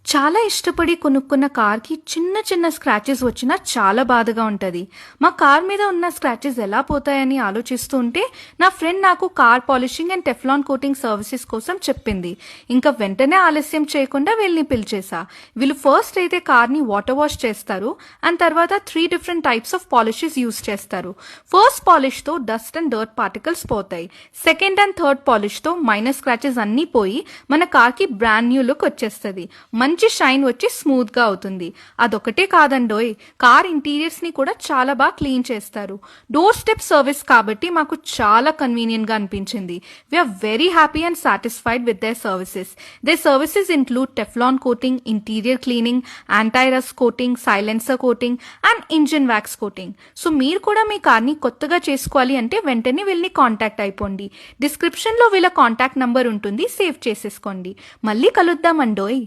చాలా ఇష్టపడి కొనుక్కున్న కార్‌కి చిన్న చిన్న స్క్రాచెస్ వచ్చినా చాలా బాధగా ఉంటది. మా కార్ మీద ఉన్న స్క్రాచెస్ ఎలా పోతాయని ఆలోచిస్తూ ఉంటే, నా ఫ్రెండ్ నాకు car polishing and Teflon coating services కోసం చెప్పింది. ఇంకా వెంటనే ఆలస్యం చేయకుండా వీళ్ళని పిలిచేశా. వీళ్ళు ఫస్ట్ అయితే కార్‌ని వాటర్ వాష్ చేస్తారు. అండ్ తర్వాత 3 different types of polishes use చేస్తారు. First పాలిష్‌తో dust and dirt particles పోతాయి. Second and third పాలిష్‌తో minor scratches అన్నీ పోయి మన కార్‌కి బ్రాండ్ న్యూ లుక్ వచ్చేస్తది. మంచి షైన్ వచ్చి స్మూత్ గా అవుతుంది. అదొకటే కాదండోయ్, కార్ ఇంటీరియర్స్ ని కూడా చాలా బాగా క్లీన్ చేస్తారు. డోర్ స్టెప్ సర్వీస్ కాబట్టి మాకు చాలా కన్వీనియంట్ గా అనిపించింది. We are very happy and satisfied with their services. Their services include Teflon coating, interior cleaning, anti rust coating, silencer coating and engine wax coating. So మీరు కూడా మీ కార్ని కొత్తగా చేసుకోవాలి అంటే వెంటనే వీళ్ళని కాంటాక్ట్ అయిపోండి. డిస్క్రిప్షన్ లో వీళ్ళ కాంటాక్ట్ నంబర్ ఉంటుంది, సేవ్ చేసేసుకోండి. మళ్ళీ కలుద్దామండోయ్.